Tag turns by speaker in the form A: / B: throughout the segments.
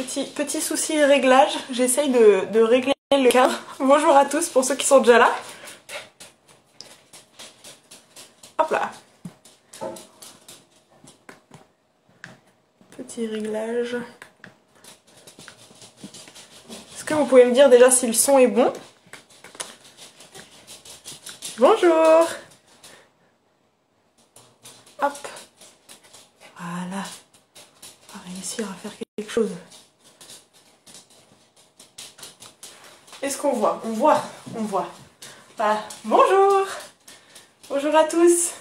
A: petit souci réglage. J'essaye de régler le cadre. Bonjour à tous pour ceux qui sont déjà là. Hop là. Petit réglage. Est-ce que vous pouvez me dire déjà si le son est bon? Bonjour. Hop. Voilà. On va réussir à faire quelque chose. Est-ce qu'on voit? On voit. Voilà. Bonjour. Bonjour à tous.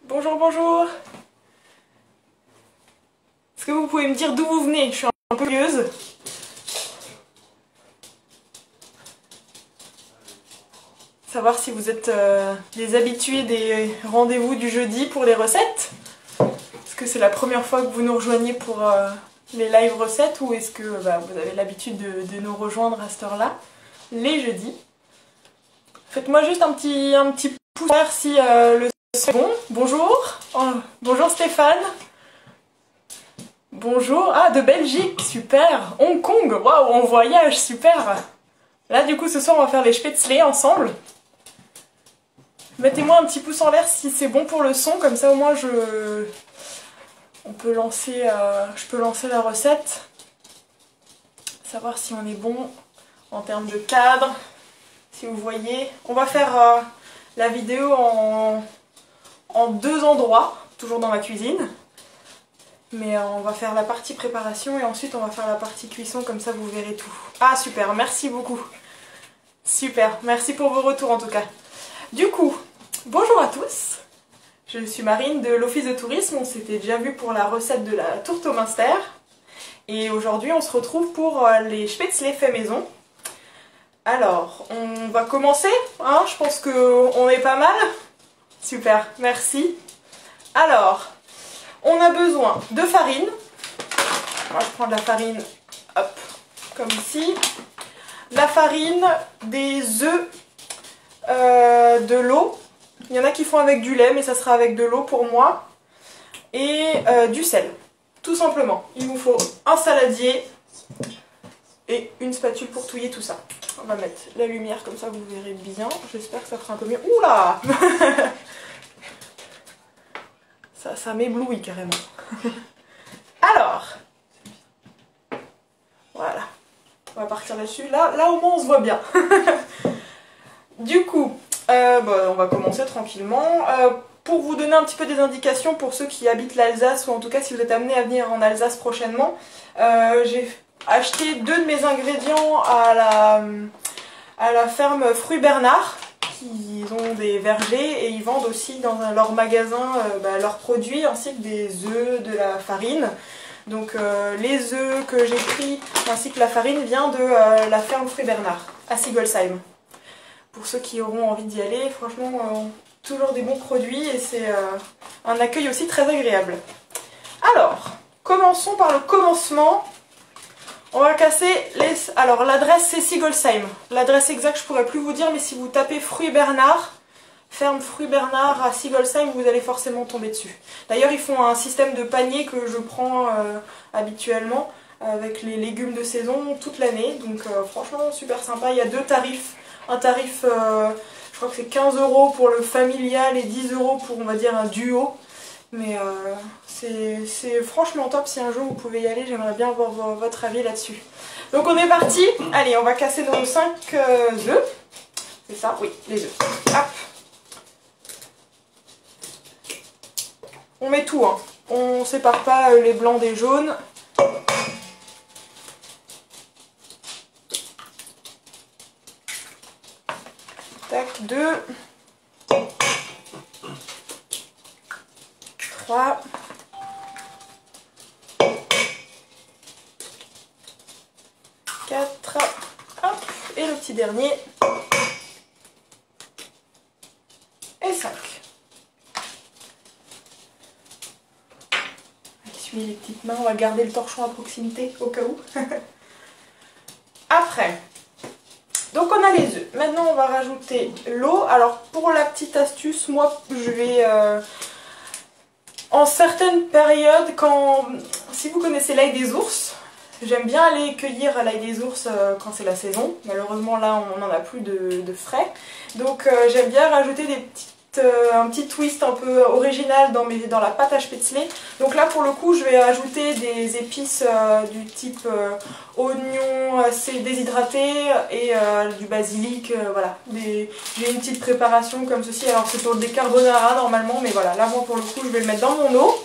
A: Bonjour. Est-ce que vous pouvez me dire d'où vous venez? Je suis un peu curieuse. Savoir si vous êtes des habitués des rendez-vous du jeudi pour les recettes. Est-ce que c'est la première fois que vous nous rejoignez pour les live recettes ou est-ce que vous avez l'habitude de nous rejoindre à cette heure-là, les jeudis? Faites-moi juste un petit pouce vert si le son est bon. Bonjour. Bonjour Stéphane. Bonjour. Ah, de Belgique, super. Hong Kong, waouh, on voyage, super. Là, du coup, ce soir, on va faire les spätzle ensemble. Mettez-moi un petit pouce en l'air si c'est bon pour le son, comme ça au moins je peux lancer la recette. Savoir si on est bon en termes de cadre, si vous voyez. On va faire la vidéo en deux endroits, toujours dans ma cuisine. Mais on va faire la partie préparation et ensuite on va faire la partie cuisson, comme ça vous verrez tout. Ah super, merci beaucoup. Super, merci pour vos retours en tout cas. Du coup, bonjour à tous, je suis Marine de l'Office de Tourisme, on s'était déjà vu pour la recette de la tourte au Münster. Et aujourd'hui on se retrouve pour les spätzle fait maison. Alors, on va commencer, hein, je pense qu'on est pas mal. Super, merci. Alors, on a besoin de farine. Moi je prends de la farine, hop, comme ici. La farine, des œufs, de l'eau. Il y en a qui font avec du lait, mais ça sera avec de l'eau pour moi. Et du sel, tout simplement. Il vous faut un saladier et une spatule pour touiller tout ça. On va mettre la lumière comme ça, vous verrez bien. J'espère que ça fera un peu mieux. Oula. Ça m'éblouit carrément. Alors, voilà. On va partir là-dessus. Là au moins on se voit bien. Du coup, on va commencer tranquillement. Pour vous donner un petit peu des indications pour ceux qui habitent l'Alsace, ou en tout cas si vous êtes amenés à venir en Alsace prochainement, j'ai acheté 2 de mes ingrédients à la ferme Fruits Bernard. Ils ont des vergers et ils vendent aussi dans leur magasin leurs produits ainsi que des œufs, de la farine. Donc les œufs que j'ai pris ainsi que la farine vient de la ferme Fruits Bernard à Sigolsheim. Pour ceux qui auront envie d'y aller, franchement toujours des bons produits et c'est un accueil aussi très agréable. Alors, commençons par le commencement. On va casser les... Alors l'adresse c'est Sigolsheim. L'adresse exacte je pourrais plus vous dire, mais si vous tapez Fruits Bernard, ferme Fruits Bernard à Sigolsheim, vous allez forcément tomber dessus. D'ailleurs ils font un système de panier que je prends habituellement avec les légumes de saison toute l'année. Donc franchement super sympa, il y a 2 tarifs. Un tarif, je crois que c'est 15 € pour le familial et 10 € pour on va dire un duo. Mais c'est franchement top, si un jour vous pouvez y aller, j'aimerais bien avoir votre avis là-dessus. Donc on est parti, allez on va casser nos 5 œufs. C'est ça? Oui, les œufs. Hop. On met tout, hein. On sépare pas les blancs des jaunes. Tac, 2. 3. 4. Hop. Et le petit dernier. Et 5. Essuyer les petites mains, on va garder le torchon à proximité au cas où. Après, donc on a les œufs. Maintenant on va rajouter l'eau. Alors pour la petite astuce, moi je vais En certaines périodes, si vous connaissez l'ail des ours, j'aime bien aller cueillir l'ail des ours quand c'est la saison. Malheureusement là on n'en a plus de frais. Donc j'aime bien rajouter un petit twist un peu original dans la pâte à spätzle. Donc là pour le coup je vais ajouter des épices du type oignon assez déshydraté et du basilic. Voilà, j'ai une petite préparation comme ceci. Alors c'est pour le carbonara normalement, mais voilà, là moi pour le coup je vais le mettre dans mon eau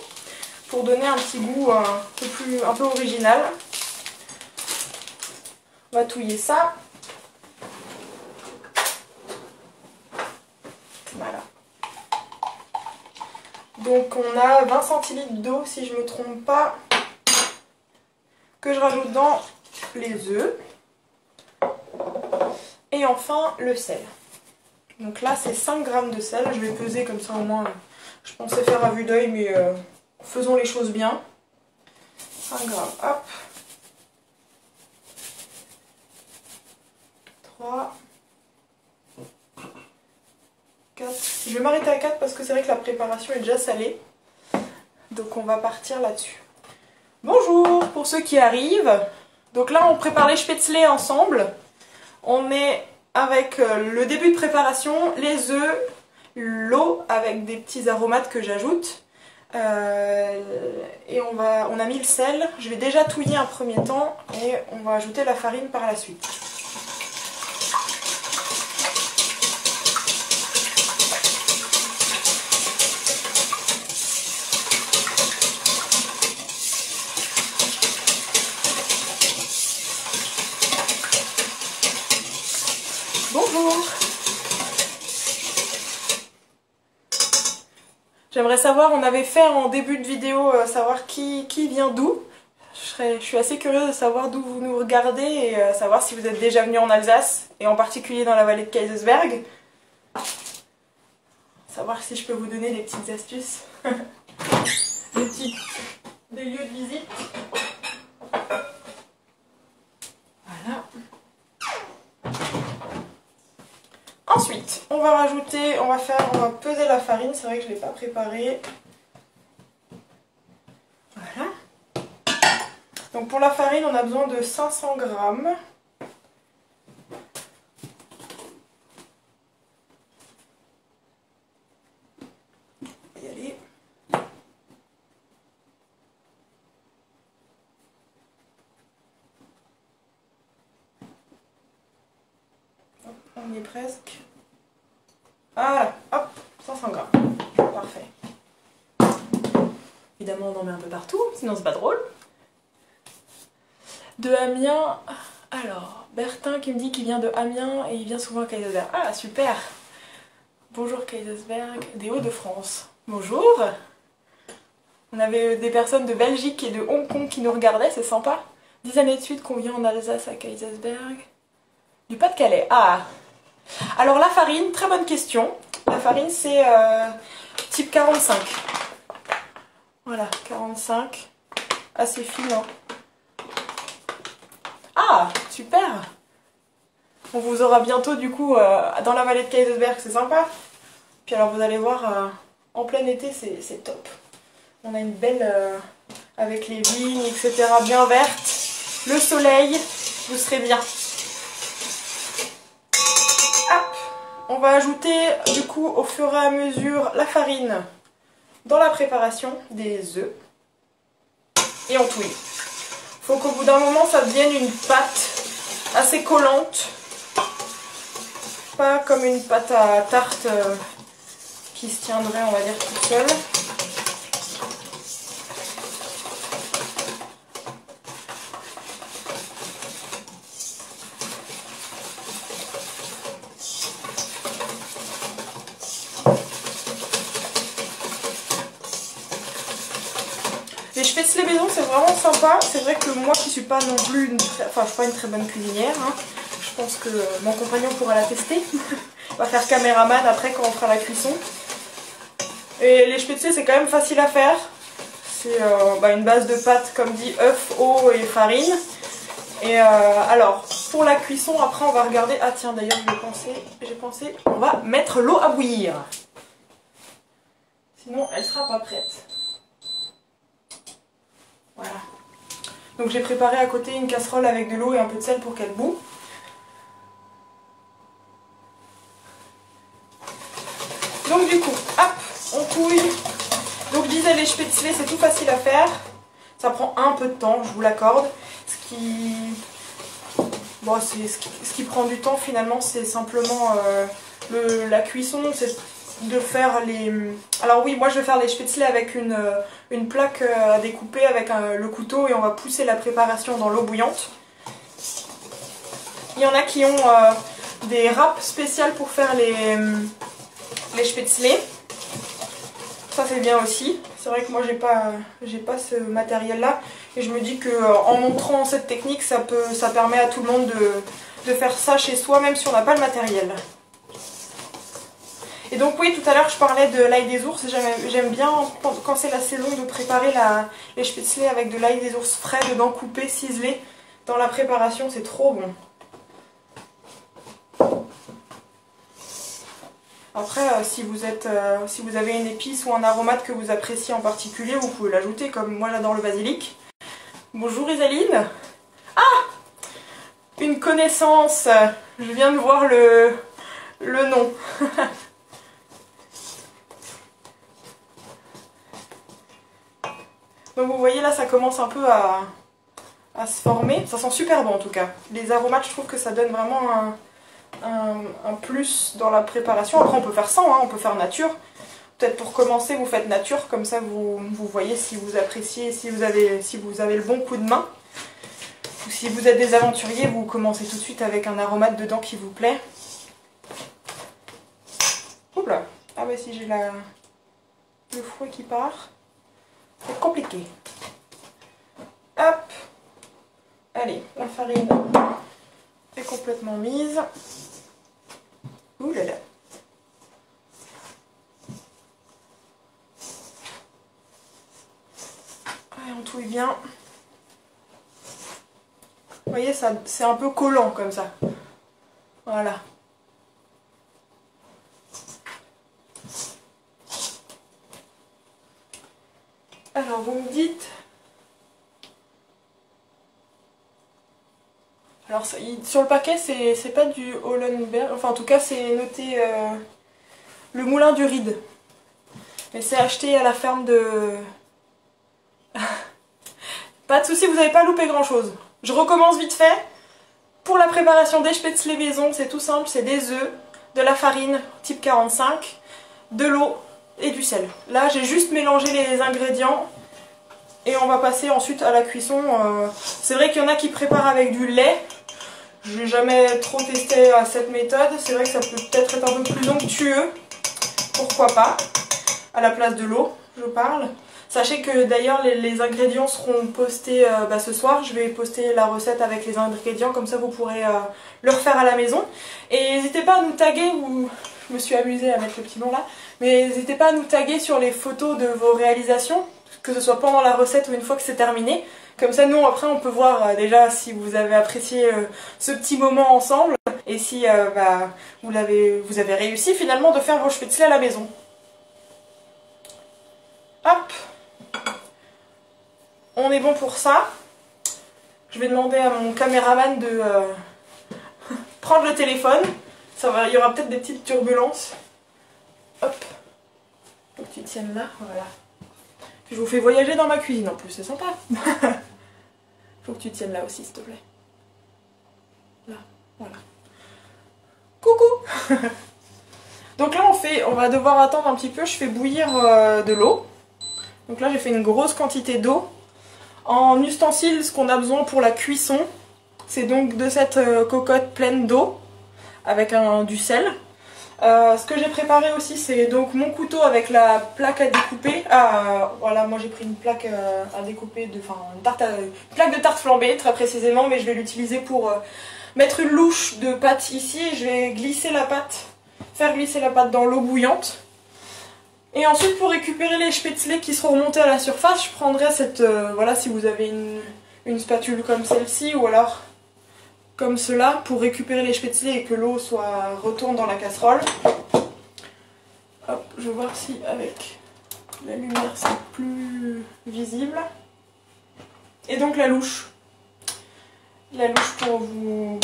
A: pour donner un petit goût un peu original. On va touiller ça. Voilà. Donc on a 20 centilitres d'eau si je ne me trompe pas, que je rajoute dans les œufs. Et enfin le sel. Donc là c'est 5 grammes de sel, je vais peser comme ça au moins. Je pensais faire à vue d'œil mais faisons les choses bien. 5 grammes, hop. 3, 4. Je vais m'arrêter à 4 parce que c'est vrai que la préparation est déjà salée. Donc on va partir là-dessus. Bonjour pour ceux qui arrivent. Donc là on prépare les spätzle ensemble. On est avec le début de préparation, les œufs, l'eau avec des petits aromates que j'ajoute. Et on a mis le sel. Je vais déjà touiller un premier temps et on va ajouter la farine par la suite. Bonjour. J'aimerais savoir, on avait fait en début de vidéo, savoir qui vient d'où. Je suis assez curieuse de savoir d'où vous nous regardez et savoir si vous êtes déjà venu en Alsace, et en particulier dans la vallée de Kaysersberg. Savoir si je peux vous donner des petites astuces. Des lieux de visite. Voilà. Ensuite, on va peser la farine, c'est vrai que je ne l'ai pas préparée. Voilà. Donc pour la farine, on a besoin de 500 grammes. On va y aller. Hop, on y est presque. Voilà, hop, 500 grammes. Parfait. Évidemment, on en met un peu partout, sinon c'est pas drôle. De Amiens, alors, Bertin qui me dit qu'il vient de Amiens et il vient souvent à Kaysersberg. Ah, super! Bonjour Kaysersberg, des Hauts-de-France. Bonjour! On avait des personnes de Belgique et de Hong Kong qui nous regardaient, c'est sympa. 10 années de suite qu'on vient en Alsace à Kaysersberg. Du Pas-de-Calais, ah! Alors la farine, très bonne question. La farine c'est type 45. Voilà, 45. Assez fine, hein. Ah, super! On vous aura bientôt du coup dans la vallée de Kaysersberg, c'est sympa. Puis alors vous allez voir, en plein été c'est top. On a une belle, avec les vignes, etc. bien vertes. Le soleil, vous serez bien. Hop. On va ajouter du coup au fur et à mesure la farine dans la préparation des œufs. Et on touille. Faut qu'au bout d'un moment ça devienne une pâte assez collante. Pas comme une pâte à tarte qui se tiendrait, on va dire, toute seule. Les spätzle maison c'est vraiment sympa. C'est vrai que moi qui suis pas non plus je suis pas une très bonne cuisinière, hein. Je pense que mon compagnon pourra la tester. On va faire caméraman après quand on fera la cuisson. Et les spätzle c'est quand même facile à faire. C'est une base de pâte comme dit, œuf, eau et farine. Et alors pour la cuisson après on va regarder. Ah tiens d'ailleurs j'ai pensé on va mettre l'eau à bouillir. Sinon elle sera pas prête. Voilà. Donc j'ai préparé à côté une casserole avec de l'eau et un peu de sel pour qu'elle bout. Donc du coup, hop, on couille. Donc je disais, les spätzle, c'est tout facile à faire. Ça prend un peu de temps, je vous l'accorde. Ce qui prend du temps finalement, c'est simplement la cuisson, c'est de faire les... Alors oui, moi je vais faire les spätzle avec une plaque à découper avec le couteau et on va pousser la préparation dans l'eau bouillante. Il y en a qui ont des râpes spéciales pour faire les spätzle. Ça c'est bien aussi. C'est vrai que moi j'ai pas ce matériel là et je me dis que en montrant cette technique ça permet à tout le monde de faire ça chez soi même si on n'a pas le matériel. Et donc oui, tout à l'heure je parlais de l'ail des ours. J'aime bien quand c'est la saison de préparer les spätzle avec de l'ail des ours frais dedans, coupé, ciselé. Dans la préparation c'est trop bon. Après, si vous avez une épice ou un aromate que vous appréciez en particulier, vous pouvez l'ajouter, comme moi j'adore le basilic. Bonjour Isaline. Ah, une connaissance. Je viens de voir le nom. Donc vous voyez là, ça commence un peu à se former. Ça sent super bon en tout cas. Les aromates, je trouve que ça donne vraiment un plus dans la préparation. Après on peut faire sans, hein, on peut faire nature. Peut-être pour commencer vous faites nature, comme ça vous voyez si vous appréciez, si vous avez le bon coup de main. Ou si vous êtes des aventuriers, vous commencez tout de suite avec un aromate dedans qui vous plaît. Oups là. Ah bah si j'ai le fouet qui part, c'est compliqué. Hop. Allez, la farine est complètement mise. Ouh là là. Allez, on touille bien. Vous voyez, c'est un peu collant comme ça. Voilà. Alors, vous me dites... Alors sur le paquet c'est pas du Hollenberg, enfin en tout cas c'est noté le moulin du Ride. Mais c'est acheté à la ferme de... Pas de soucis, vous n'avez pas loupé grand chose. Je recommence vite fait. Pour la préparation des spätzle maison, c'est tout simple, c'est des œufs, de la farine type 45, de l'eau et du sel. Là j'ai juste mélangé les ingrédients et on va passer ensuite à la cuisson. C'est vrai qu'il y en a qui préparent avec du lait. Je n'ai jamais trop testé cette méthode, c'est vrai que ça peut peut-être être un peu plus onctueux, pourquoi pas, à la place de l'eau, je parle. Sachez que d'ailleurs les ingrédients seront postés ce soir, je vais poster la recette avec les ingrédients, comme ça vous pourrez le refaire à la maison. Et n'hésitez pas à nous taguer, je me suis amusée à mettre le petit nom là, mais n'hésitez pas à nous taguer sur les photos de vos réalisations, que ce soit pendant la recette ou une fois que c'est terminé. Comme ça, nous, après, on peut voir déjà si vous avez apprécié ce petit moment ensemble et si vous avez réussi finalement de faire vos spätzle à la maison. Hop, on est bon pour ça. Je vais demander à mon caméraman de prendre le téléphone. Il y aura peut-être des petites turbulences. Hop, faut que tu tiennes là, voilà. Puis je vous fais voyager dans ma cuisine en plus, c'est sympa. Faut que tu tiennes là aussi, s'il te plaît. Là, voilà. Coucou. Donc là, on va devoir attendre un petit peu. Je fais bouillir de l'eau. Donc là, j'ai fait une grosse quantité d'eau. En ustensile, ce qu'on a besoin pour la cuisson, c'est donc de cette cocotte pleine d'eau avec du sel. Ce que j'ai préparé aussi, c'est donc mon couteau avec la plaque à découper. Voilà, moi j'ai pris une plaque à découper, une plaque de tarte flambée très précisément, mais je vais l'utiliser pour mettre une louche de pâte ici. Et je vais faire glisser la pâte dans l'eau bouillante. Et ensuite, pour récupérer les spätzle qui seront remontés à la surface, je prendrai cette... voilà, si vous avez une spatule comme celle-ci, ou alors... comme cela, pour récupérer les spätzle et que l'eau retourne dans la casserole. Hop, je vais voir si avec la lumière c'est plus visible. et donc la louche. La louche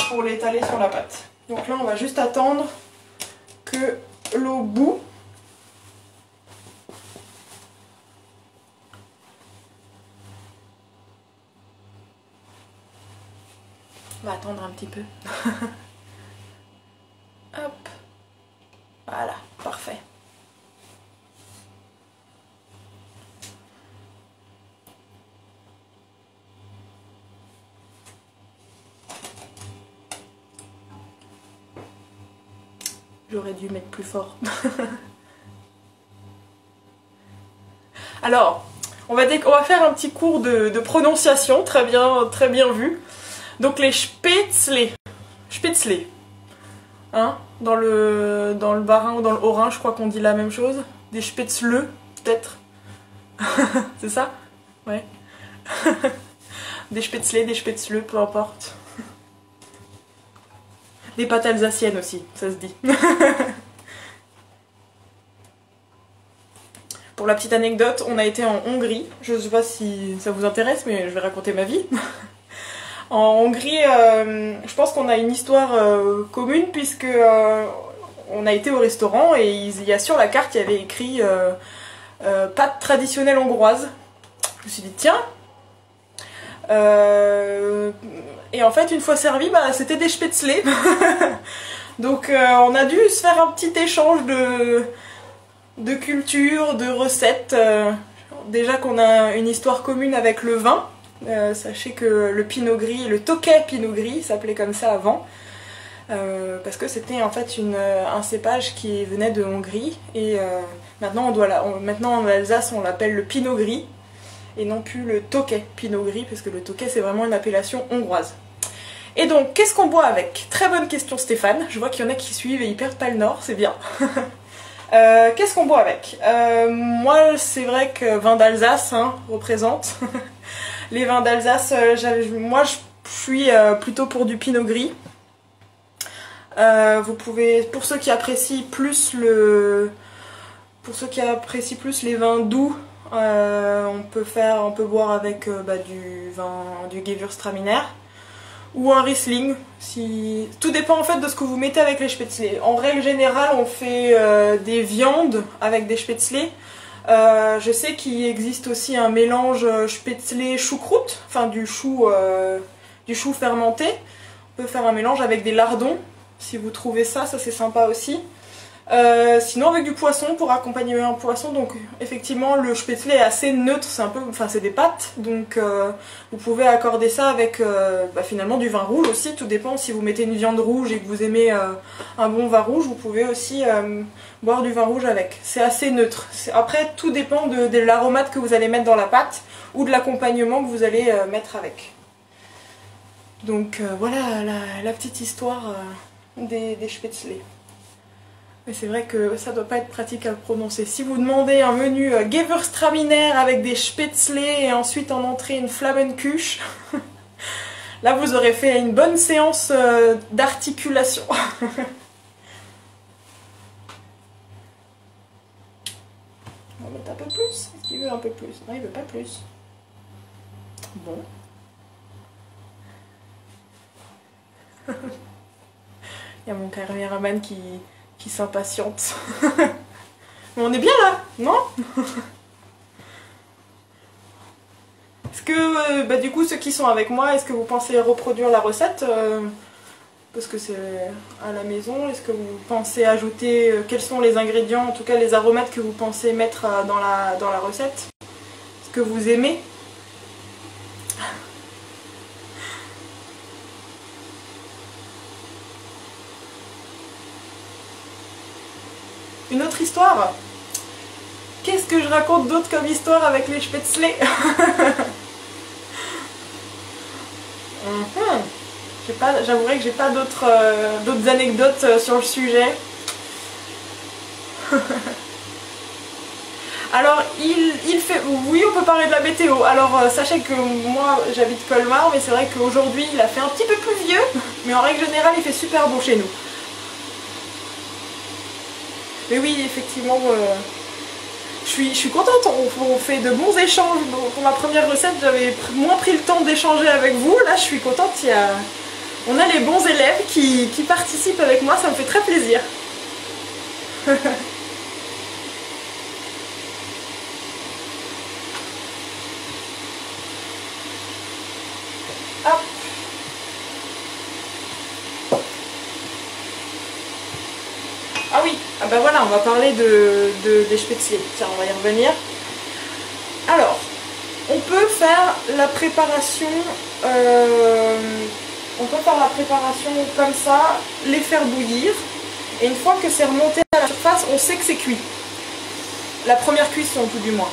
A: pour l'étaler sur la pâte. Donc là on va juste attendre que l'eau bout. On va attendre un petit peu. Hop. Voilà, parfait. J'aurais dû mettre plus fort. Alors, on va faire un petit cours de prononciation, très bien vu. Donc les spätzle. Spätzle. Hein, dans le Bas-Rhin ou dans le Haut-Rhin, je crois qu'on dit la même chose. Des spätzle, peut-être. C'est ça? Ouais. Des spätzle, peu importe. Des pâtes alsaciennes aussi, ça se dit. Pour la petite anecdote, on a été en Hongrie. Je ne sais pas si ça vous intéresse, mais je vais raconter ma vie. En Hongrie, je pense qu'on a une histoire commune puisque on a été au restaurant et il y a sur la carte, il y avait écrit pâtes traditionnelles hongroises. Je me suis dit tiens. Et en fait, une fois servi, bah, c'était des spätzle. Donc on a dû se faire un petit échange de culture, de recettes. Déjà qu'on a une histoire commune avec le vin. Sachez que le pinot gris, le Tokaj pinot gris s'appelait comme ça avant. Parce que c'était en fait un cépage qui venait de Hongrie. Et maintenant, maintenant en Alsace, on l'appelle le pinot gris. Et non plus le Tokaj pinot gris, parce que le Tokaj c'est vraiment une appellation hongroise. Et donc, qu'est-ce qu'on boit avec? Très bonne question Stéphane, je vois qu'il y en a qui suivent et ils perdent pas le nord, c'est bien. Qu'est-ce qu'on boit avec? Moi c'est vrai que vin d'Alsace représente. Les vins d'Alsace, moi je suis plutôt pour du pinot gris. Vous pouvez, pour ceux qui apprécient plus les vins doux, on peut boire avec du Gewürztraminer ou un Riesling. Tout dépend en fait de ce que vous mettez avec les spätzle. En règle générale, on fait des viandes avec des spätzle. Je sais qu'il existe aussi un mélange spätzle choucroute, enfin du chou fermenté. On peut faire un mélange avec des lardons, si vous trouvez ça c'est sympa aussi. Sinon avec du poisson pour accompagner un poisson, donc effectivement le spätzle est assez neutre, c'est des pâtes, donc vous pouvez accorder ça avec finalement du vin rouge aussi, tout dépend si vous mettez une viande rouge et que vous aimez un bon vin rouge, vous pouvez aussi boire du vin rouge avec, c'est assez neutre. Après tout dépend de l'aromate que vous allez mettre dans la pâte ou de l'accompagnement que vous allez mettre avec. Donc voilà la petite histoire des spätzle. Mais c'est vrai que ça doit pas être pratique à prononcer. Si vous demandez un menu Gewürztraminer avec des spätzle et ensuite en entrée une Flammkuche, là vous aurez fait une bonne séance d'articulation. On va mettre un peu plus. Est-ce qu'il veut un peu plus? Non, il veut pas plus. Bon. Il y a mon caméraman qui s'impatiente. Mais on est bien là, non? Est-ce que, du coup, ceux qui sont avec moi, est-ce que vous pensez reproduire la recette parce que c'est à la maison? Est-ce que vous pensez ajouter, quels sont les ingrédients, en tout cas les aromates que vous pensez mettre dans la recette? Est-ce que vous aimez? Une autre histoire? Qu'est-ce que je raconte d'autre comme histoire avec les spätzle? J'avouerai que j'ai pas d'autres anecdotes sur le sujet. Alors, oui, on peut parler de la météo. Alors, sachez que moi, j'habite Colmar, mais c'est vrai qu'aujourd'hui, il a fait un petit peu plus vieux, mais en règle générale, il fait super beau chez nous. Mais oui, effectivement, Je suis contente, on fait de bons échanges. Pour ma première recette, j'avais moins pris le temps d'échanger avec vous. Là, je suis contente, on a les bons élèves qui participent avec moi, ça me fait très plaisir. Hop. Ah oui, ah bah voilà, on va parler des spätzle. Tiens, on va y revenir. Alors, on peut faire la préparation, comme ça, les faire bouillir. Et une fois que c'est remonté à la surface, on sait que c'est cuit. La première cuisson, tout du moins.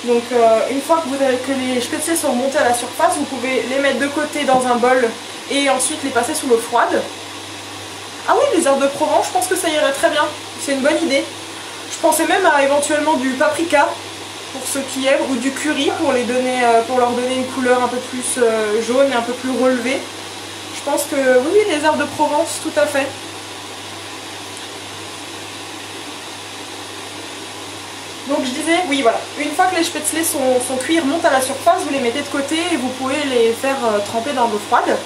A: Donc, une fois que les spätzle sont remontés à la surface, vous pouvez les mettre de côté dans un bol et ensuite les passer sous l'eau froide. Ah oui, les herbes de Provence, je pense que ça irait très bien. C'est une bonne idée. Je pensais même à éventuellement du paprika, pour ceux qui aiment, ou du curry pour leur donner une couleur un peu plus jaune et un peu plus relevée. Je pense que oui, les herbes de Provence, tout à fait. Donc je disais, oui voilà, une fois que les spätzle sont cuits, remontent à la surface, vous les mettez de côté et vous pouvez les faire tremper dans l'eau froide.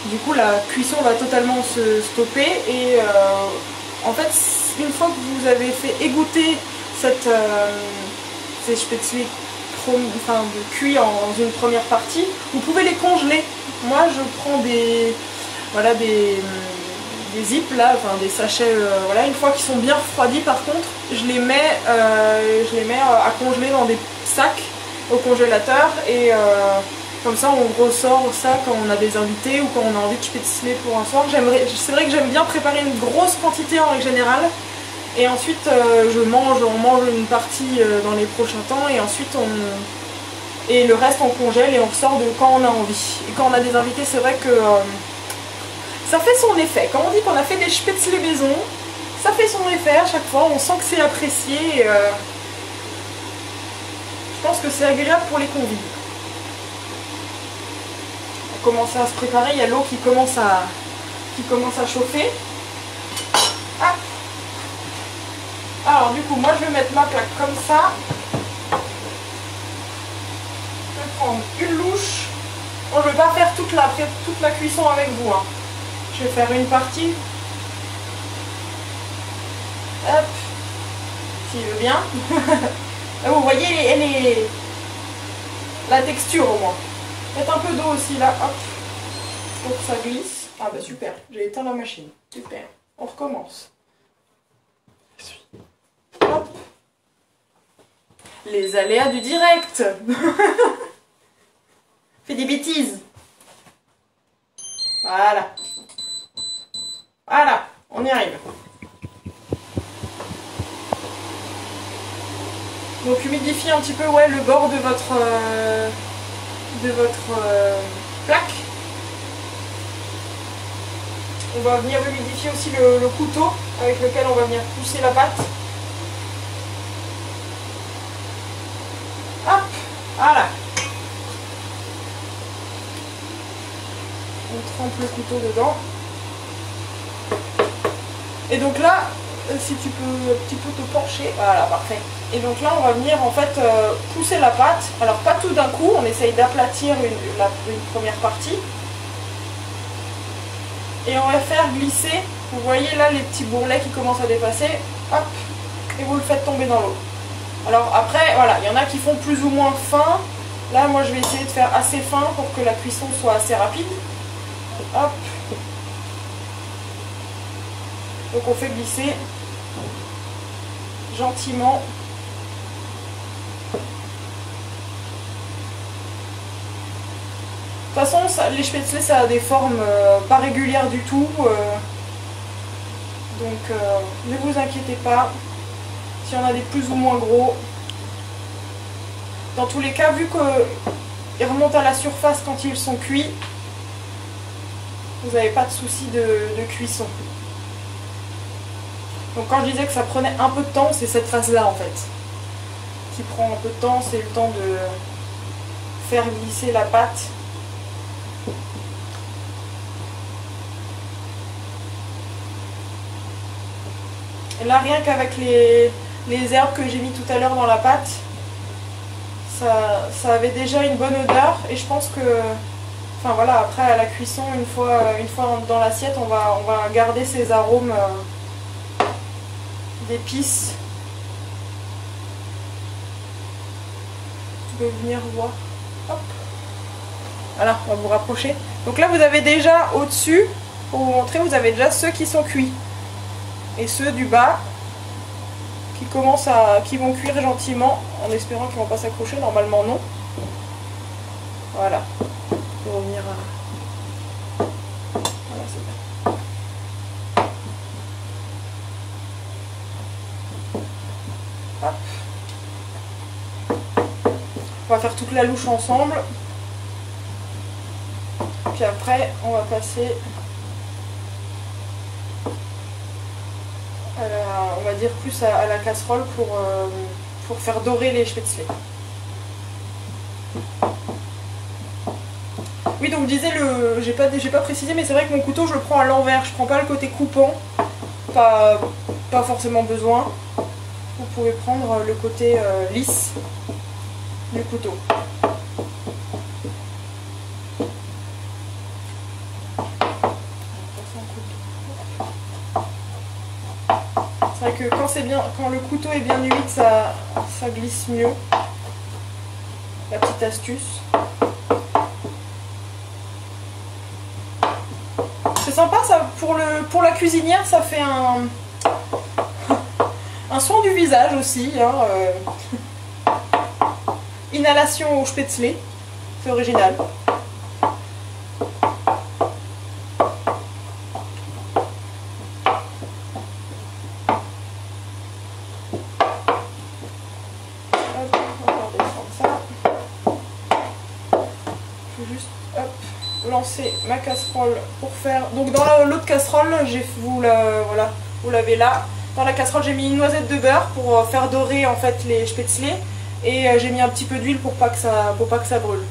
A: Du coup la cuisson va totalement se stopper et en fait une fois que vous avez fait égoutter ces spätzle cuits dans une première partie, vous pouvez les congeler. Moi je prends des zips là, enfin des sachets, voilà, une fois qu'ils sont bien refroidis par contre, je les mets à congeler dans des sacs au congélateur et comme ça on ressort ça quand on a des invités ou quand on a envie de spätzle pour un soir. C'est vrai que j'aime bien préparer une grosse quantité en règle générale et ensuite on mange une partie dans les prochains temps et ensuite le reste on congèle et on ressort de quand on a envie. Et quand on a des invités, c'est vrai que ça fait son effet. Quand on dit qu'on a fait des spätzle maison, ça fait son effet à chaque fois, on sent que c'est apprécié. Et, je pense que c'est agréable pour les convives. On commence à se préparer, il y a l'eau qui commence à chauffer. Ah. Alors du coup, moi je vais mettre ma plaque comme ça. Je vais prendre une louche. Bon, je ne vais pas faire toute la cuisson avec vous. Hein. Je vais faire une partie. Hop. S'il veut bien. Vous voyez la texture au moins. Faites un peu d'eau aussi là. Hop. Pour que ça glisse. Ah bah super. J'ai éteint la machine. Super. On recommence. Hop. Les aléas du direct. Fais des bêtises. Voilà. Voilà, on y arrive. Donc humidifiez un petit peu le bord de votre plaque. On va venir humidifier aussi le couteau avec lequel on va venir pousser la pâte. Hop, voilà. On trempe le couteau dedans. Et donc là, si tu peux un petit peu te pencher, voilà, parfait. Et donc là, on va venir en fait pousser la pâte. Alors pas tout d'un coup, on essaye d'aplatir une première partie. Et on va faire glisser, vous voyez là les petits bourrelets qui commencent à dépasser, hop, et vous le faites tomber dans l'eau. Alors après, voilà, il y en a qui font plus ou moins fin. Là, moi je vais essayer de faire assez fin pour que la cuisson soit assez rapide. Hop. Donc on fait glisser gentiment. De toute façon, les spätzle, ça a des formes pas régulières du tout. Donc ne vous inquiétez pas s'il y en a des plus ou moins gros. Dans tous les cas, vu qu'ils remontent à la surface quand ils sont cuits, vous n'avez pas de souci de cuisson. Donc quand je disais que ça prenait un peu de temps, c'est cette phase-là en fait. Qui prend un peu de temps, c'est le temps de faire glisser la pâte. Et là, rien qu'avec les herbes que j'ai mis tout à l'heure dans la pâte, ça avait déjà une bonne odeur et je pense que, enfin voilà, après à la cuisson, une fois dans l'assiette, on va garder ces arômes d'épices. Tu peux venir voir. Hop. Voilà, on va vous rapprocher. Donc là, vous avez déjà au-dessus, pour vous montrer, vous avez déjà ceux qui sont cuits. Et ceux du bas qui vont cuire gentiment, en espérant qu'ils ne vont pas s'accrocher. Normalement, non. Voilà. Pour revenir à... Voilà, c'est bien. Hop. On va faire toute la louche ensemble. Puis après, on va passer à on va dire plus à la casserole pour faire dorer les spätzle. Oui, donc je disais, j'ai pas précisé, mais c'est vrai que mon couteau, je le prends à l'envers. Je prends pas le côté coupant. Pas forcément besoin. Vous pouvez prendre le côté lisse du couteau. C'est vrai que quand le couteau est bien humide, ça glisse mieux. La petite astuce. C'est sympa ça, pour la cuisinière, ça fait un soin du visage aussi. Hein, inhalation au spätzle, c'est original. Lancer ma casserole pour faire... Donc dans l'autre casserole, vous l'avez là. Dans la casserole, j'ai mis une noisette de beurre pour faire dorer en fait les spätzle. Et j'ai mis un petit peu d'huile pour pas que ça brûle.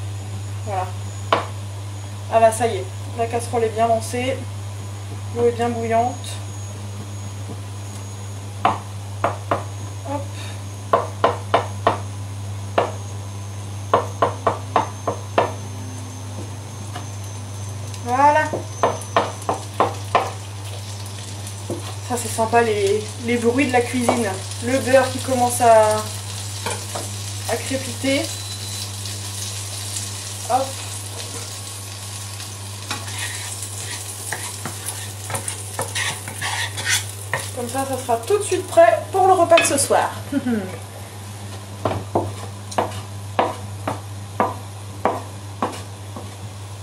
A: Voilà. Ah là, ça y est. La casserole est bien lancée. L'eau est bien bouillante. Hop. Voilà. Ça c'est sympa les bruits de la cuisine. Le beurre qui commence à crépiter. Hop. Comme ça sera tout de suite prêt pour le repas de ce soir.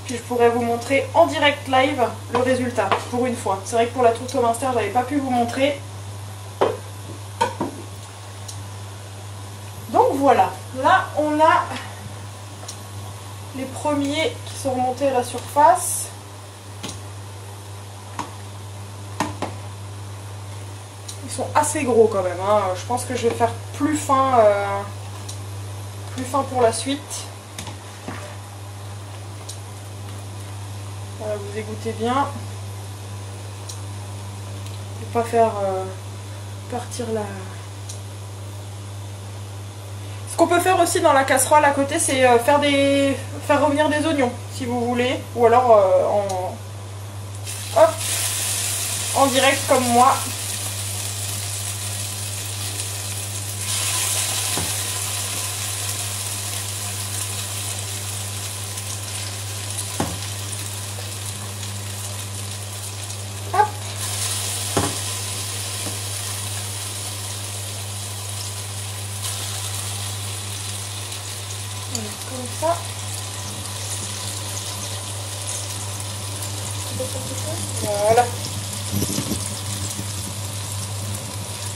A: Puis je pourrais vous montrer en direct live le résultat, pour une fois. C'est vrai que pour la tourte au minster, j'avais pas pu vous montrer. Donc voilà, là on a les premiers qui sont remontés à la surface. Ils sont assez gros quand même, hein. Je pense que je vais faire plus fin pour la suite. Voilà, vous égouttez bien. Et pas faire partir la... Ce qu'on peut faire aussi dans la casserole à côté, c'est faire revenir des oignons, si vous voulez. Ou alors en direct comme moi. Comme ça. Voilà.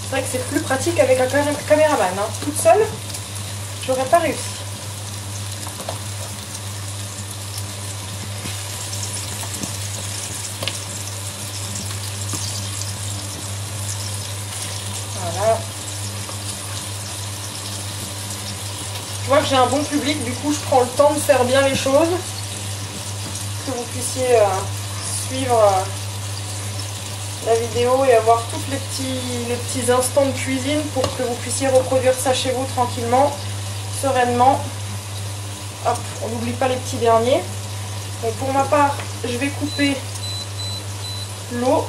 A: C'est vrai que c'est plus pratique avec un caméraman. Hein. Toute seule, j'aurais pas réussi. Voilà. Je vois que j'ai un bon public, du coup je prends le temps de faire bien les choses, que vous puissiez suivre la vidéo et avoir tous les petits instants de cuisine pour que vous puissiez reproduire ça chez vous tranquillement, sereinement. Hop, on n'oublie pas les petits derniers. Bon, pour ma part, je vais couper l'eau.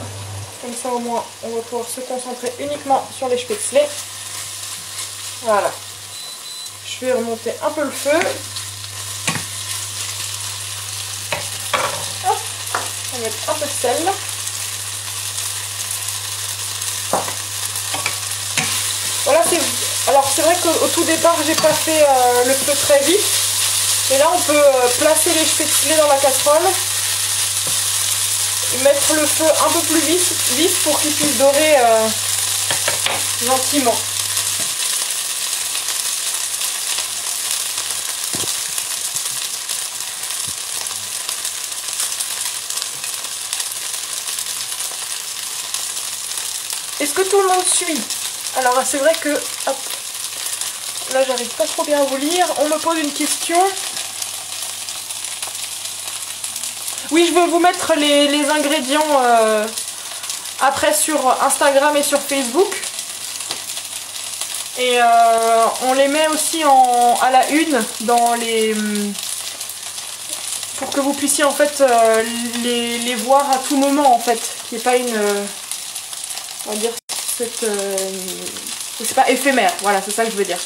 A: Comme ça au moins on va pouvoir se concentrer uniquement sur les spätzle. Voilà. Je vais remonter un peu le feu. Hop. On va mettre un peu de sel. Voilà, alors c'est vrai qu'au tout départ j'ai pas fait le feu très vif. Et là on peut placer les spätzle dans la casserole. Et mettre le feu un peu plus vif pour qu'il puisse dorer gentiment. Est-ce que tout le monde suit? Alors c'est vrai que, hop, là j'arrive pas trop bien à vous lire, on me pose une question. Oui, je vais vous mettre les ingrédients après sur Instagram et sur Facebook. Et on les met aussi à la une dans les... pour que vous puissiez en fait les voir à tout moment en fait. Qu'il n'y ait pas une... on va dire cette... c'est pas éphémère, voilà, c'est ça que je veux dire.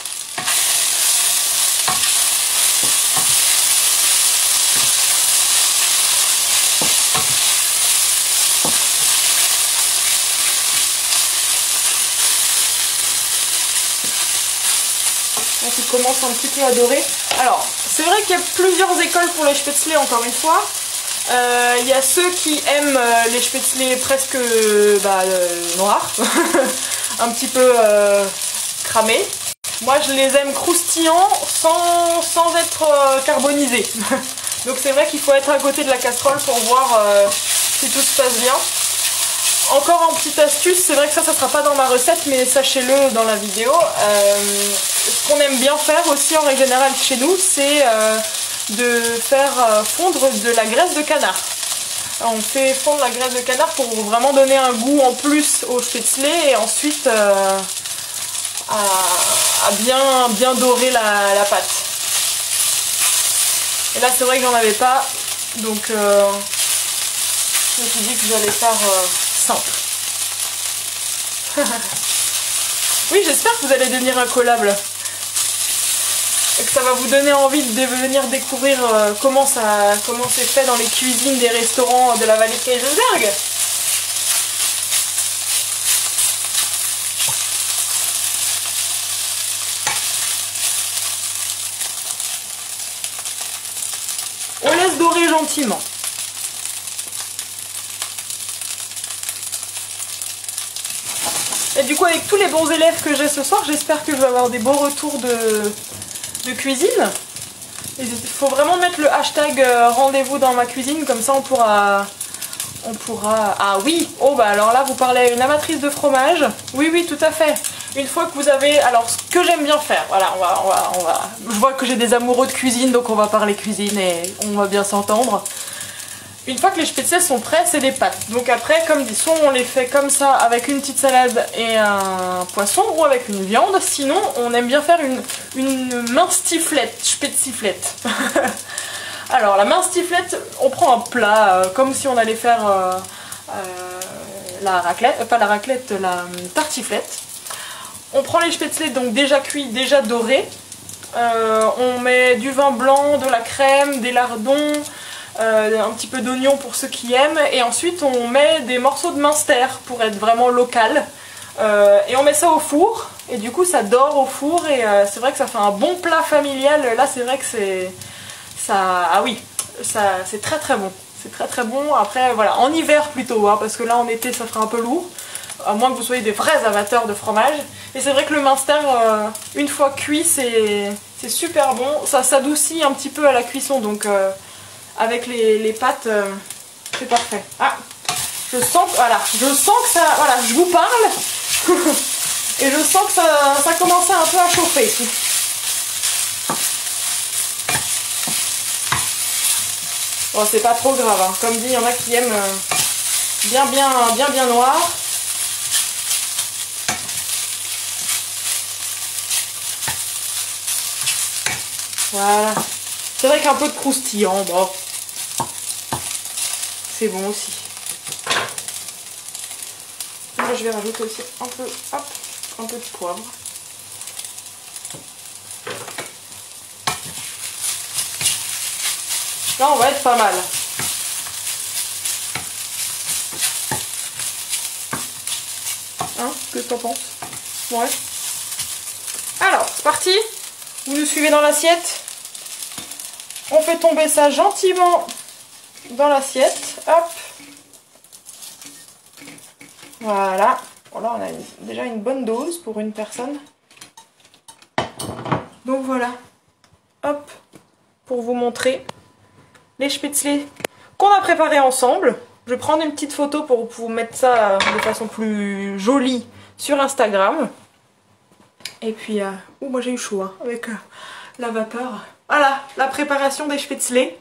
A: Qui commence un petit peu à dorer. Alors, c'est vrai qu'il y a plusieurs écoles pour les spätzle, encore une fois. Il y a ceux qui aiment les spätzle presque noirs, un petit peu cramés. Moi, je les aime croustillants sans être carbonisés. Donc c'est vrai qu'il faut être à côté de la casserole pour voir si tout se passe bien. Encore en petite astuce, c'est vrai que ça sera pas dans ma recette, mais sachez-le dans la vidéo. Ce qu'on aime bien faire aussi en règle générale chez nous, c'est de faire fondre de la graisse de canard. On fait fondre la graisse de canard pour vraiment donner un goût en plus au spätzle et ensuite à bien dorer la pâte. Et là c'est vrai que j'en avais pas, donc je me suis dit que j'allais faire simple. Oui, j'espère que vous allez devenir incollable. Et que ça va vous donner envie de venir découvrir comment c'est fait dans les cuisines des restaurants de la vallée de Kaysersberg. On laisse dorer gentiment. Et du coup, avec tous les bons élèves que j'ai ce soir, j'espère que je vais avoir des beaux retours de cuisine. Il faut vraiment mettre le hashtag rendez-vous dans ma cuisine, comme ça on pourra... Ah oui, oh bah alors là vous parlez à une amatrice de fromage. Oui, oui, tout à fait. Une fois que vous avez... Alors ce que j'aime bien faire, voilà, on va... Je vois que j'ai des amoureux de cuisine, donc on va parler cuisine et on va bien s'entendre. Une fois que les spätzle sont prêts, c'est des pâtes. Donc après, comme dit, soit on les fait comme ça avec une petite salade et un poisson, ou avec une viande. Sinon, on aime bien faire une mince tiflette, spätziflette. Alors la mince tiflette, on prend un plat comme si on allait faire la raclette, pas la raclette, la tartiflette. On prend les spätzle donc déjà cuits, déjà dorés. On met du vin blanc, de la crème, des lardons, un petit peu d'oignon pour ceux qui aiment, et ensuite on met des morceaux de Münster pour être vraiment local, et on met ça au four, et du coup ça dort au four, et c'est vrai que ça fait un bon plat familial. Là c'est vrai que c'est ça, ah oui, ça c'est très très bon, c'est très très bon. Après voilà, en hiver plutôt, hein, parce que là en été ça fera un peu lourd, à moins que vous soyez des vrais amateurs de fromage. Et c'est vrai que le Münster, une fois cuit, c'est super bon, ça s'adoucit un petit peu à la cuisson, donc avec les pâtes, c'est parfait. Ah, je sens que, voilà, ça, voilà, je vous parle, et je sens que ça commençait un peu à chauffer. Bon, c'est pas trop grave, hein. Comme dit, il y en a qui aiment bien noir. Voilà. C'est vrai qu'un peu de croustillant, bon, c'est bon aussi. Moi, je vais rajouter aussi un peu, hop, un peu de poivre. Là, on va être pas mal. Hein, qu'est-ce que t'en penses? Ouais. Alors, c'est parti. Vous nous suivez dans l'assiette. On fait tomber ça gentiment dans l'assiette. Hop. Voilà. Bon, là, on a déjà une bonne dose pour une personne. Donc voilà. Hop. Pour vous montrer les spätzle qu'on a préparés ensemble. Je vais prendre une petite photo pour vous mettre ça de façon plus jolie sur Instagram. Et puis, moi j'ai eu chaud hein, avec la vapeur. Voilà, la préparation des spätzle.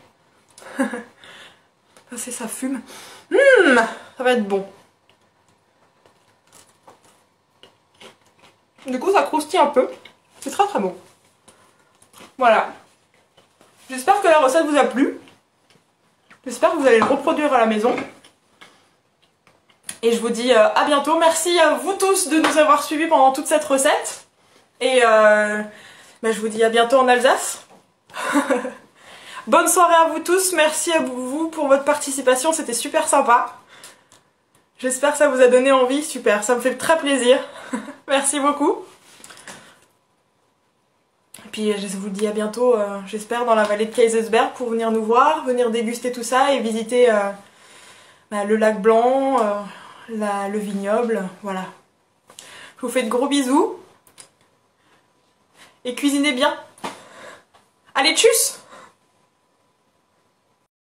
A: Ça fume. Ça va être bon. Du coup, ça croustille un peu. C'est très très bon. Voilà. J'espère que la recette vous a plu. J'espère que vous allez le reproduire à la maison. Et je vous dis à bientôt. Merci à vous tous de nous avoir suivis pendant toute cette recette. Et je vous dis à bientôt en Alsace. Bonne soirée à vous tous. Merci à vous pour votre participation. C'était super sympa. J'espère que ça vous a donné envie. Super, ça me fait très plaisir. Merci beaucoup. Et puis je vous dis à bientôt, j'espère, dans la vallée de Kaysersberg pour venir nous voir, venir déguster tout ça et visiter le lac Blanc, le vignoble, voilà. Je vous fais de gros bisous et cuisinez bien. Allez, tchuss!